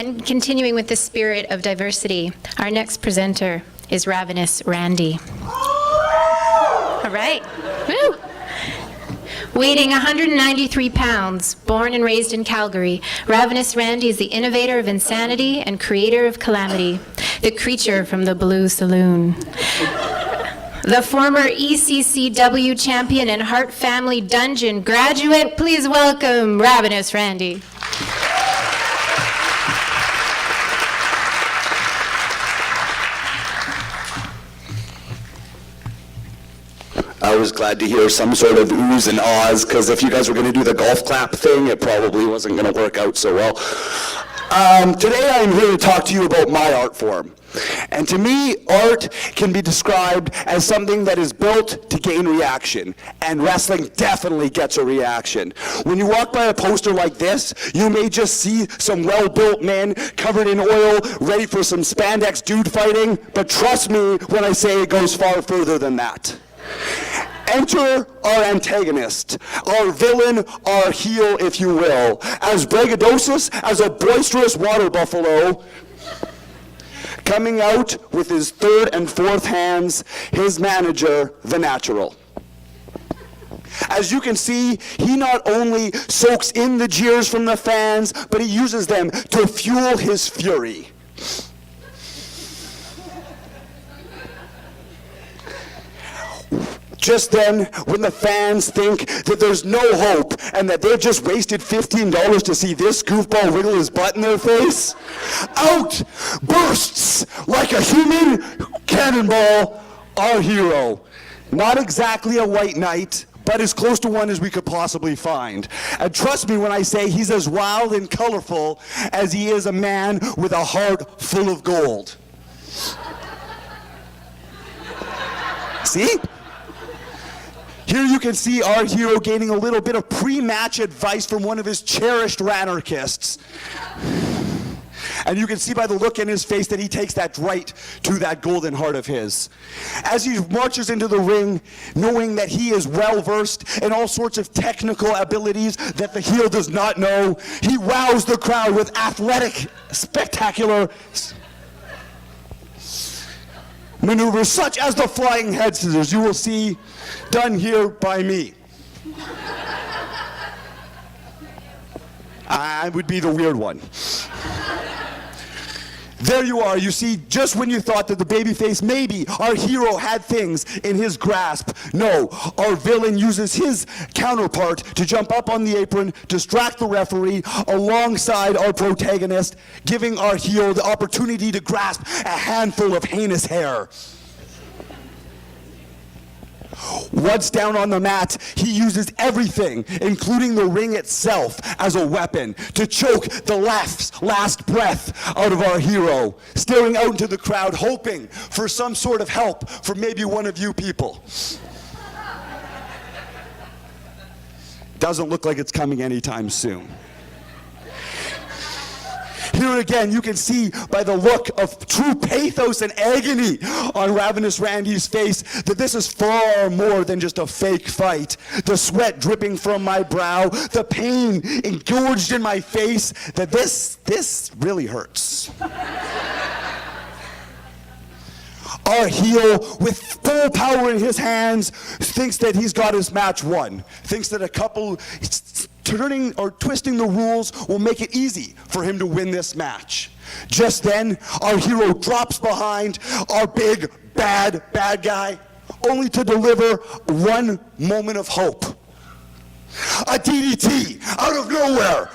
And continuing with the spirit of diversity, our next presenter is Ravenous Randy. All right. Woo! Weighing 193 pounds, born and raised in Calgary, Ravenous Randy is the innovator of insanity and creator of calamity, the creature from the Blue Saloon. The former ECCW champion and Hart Family Dungeon graduate, please welcome Ravenous Randy. I was glad to hear some sort of oohs and ahs, because if you guys were going to do the golf clap thing, it probably wasn't going to work out so well. Today I'm here to talk to you about my art form. And to me, art can be described as something that is built to gain reaction. And wrestling definitely gets a reaction. When you walk by a poster like this, you may just see some well-built men covered in oil, ready for some spandex dude fighting. But trust me when I say it goes far further than that. Enter our antagonist, our villain, our heel, if you will, as braggadocious as a boisterous water buffalo, coming out with his third and fourth hands, his manager, The Natural. As you can see, he not only soaks in the jeers from the fans, but he uses them to fuel his fury. Just then, when the fans think that there's no hope and that they've just wasted $15 to see this goofball wiggle his butt in their face, out bursts like a human cannonball our hero. Not exactly a white knight, but as close to one as we could possibly find. And trust me when I say he's as wild and colorful as he is a man with a heart full of gold. See? Here you can see our hero gaining a little bit of pre-match advice from one of his cherished anarchists. And you can see by the look in his face that he takes that right to that golden heart of his. As he marches into the ring, knowing that he is well-versed in all sorts of technical abilities that the heel does not know, he wows the crowd with athletic, spectacular maneuvers such as the flying head scissors you will see done here by me. I would be the weird one. There you are. You see, just when you thought that the babyface, maybe our hero had things in his grasp, no, our villain uses his counterpart to jump up on the apron, distract the referee alongside our protagonist, giving our hero the opportunity to grasp a handful of heinous hair. Once down on the mat, he uses everything, including the ring itself, as a weapon to choke the last breath out of our hero, staring out into the crowd, hoping for some sort of help from maybe one of you people. Doesn't look like it's coming anytime soon. Here again, you can see by the look of true pathos and agony on Ravenous Randy's face that this is far more than just a fake fight. The sweat dripping from my brow, the pain engorged in my face, that this really hurts. Our heel, with full power in his hands, thinks that he's got his match won. Thinks that a couple turning or twisting the rules will make it easy for him to win this match. Just then, our hero drops behind our big, bad guy, only to deliver one moment of hope. A DDT out of nowhere,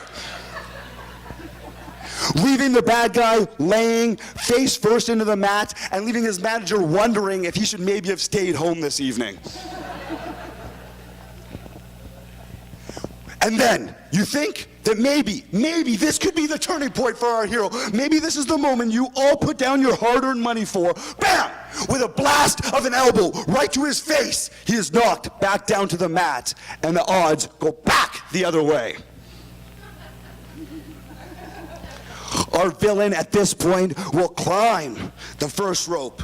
leaving the bad guy laying face first into the mat and leaving his manager wondering if he should maybe have stayed home this evening. And then you think that maybe this could be the turning point for our hero. Maybe this is the moment you all put down your hard-earned money for. Bam! With a blast of an elbow right to his face, he is knocked back down to the mat, and the odds go back the other way. Our villain at this point will climb the first rope,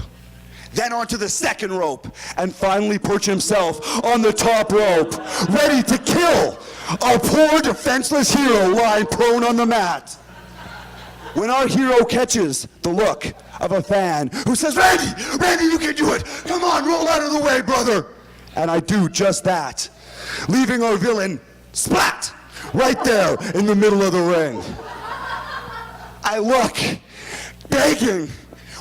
then onto the second rope, and finally perch himself on the top rope, ready to kill our poor defenseless hero lying prone on the mat. when our hero catches the look of a fan who says, Randy, you can do it. Come on, roll out of the way, brother. And I do just that, leaving our villain splat right there in the middle of the ring. I look, begging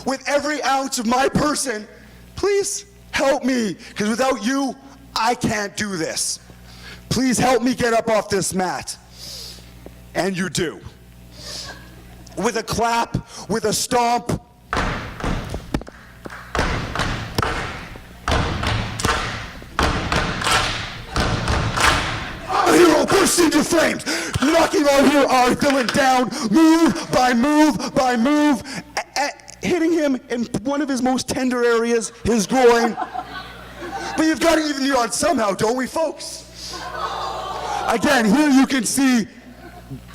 with every ounce of my person, please help me, because without you, I can't do this. Please help me get up off this mat. And you do. With a clap, with a stomp. Our hero bursts into flames, knocking our villain down, move by move by move, hitting him in one of his most tender areas, his groin. But you've got to even the odds somehow, don't we, folks? Again, here you can see,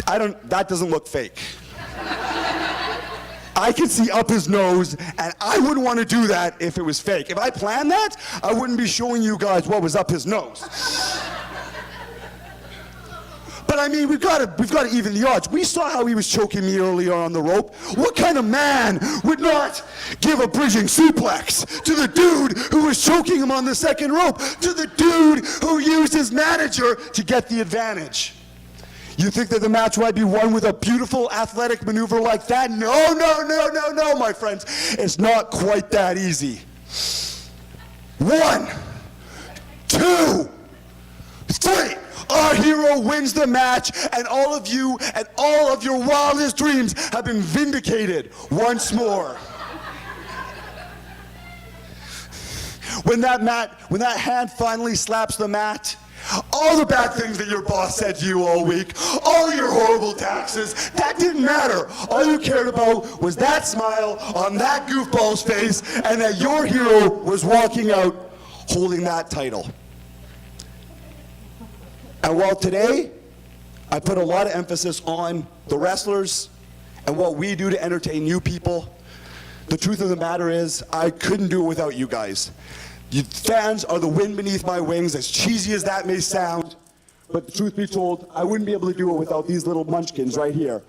that doesn't look fake. I can see up his nose, and I wouldn't want to do that if it was fake. If I planned that, I wouldn't be showing you guys what was up his nose. But I mean, we've got to even the odds. We saw how he was choking me earlier on the rope. What kind of man would not give a bridging suplex to the dude who was choking him on the second rope, to the dude who used his manager to get the advantage? You think that the match might be won with a beautiful athletic maneuver like that? No, my friends. It's not quite that easy. 1, 2, 3. Our hero wins the match, and all of you and all of your wildest dreams have been vindicated once more. When that hand finally slaps the mat, all the bad things that your boss said to you all week, all your horrible taxes, that didn't matter. All you cared about was that smile on that goofball's face, and that your hero was walking out holding that title. And while today, I put a lot of emphasis on the wrestlers and what we do to entertain you people, the truth of the matter is, I couldn't do it without you guys. You fans are the wind beneath my wings, as cheesy as that may sound, but the truth be told, I wouldn't be able to do it without these little munchkins right here.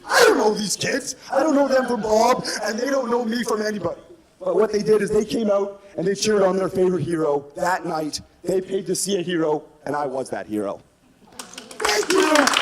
I don't know these kids. I don't know them from Bob, and they don't know me from anybody. But what they did is they came out and they cheered on their favorite hero that night. They paid to see a hero, and I was that hero. Thank you.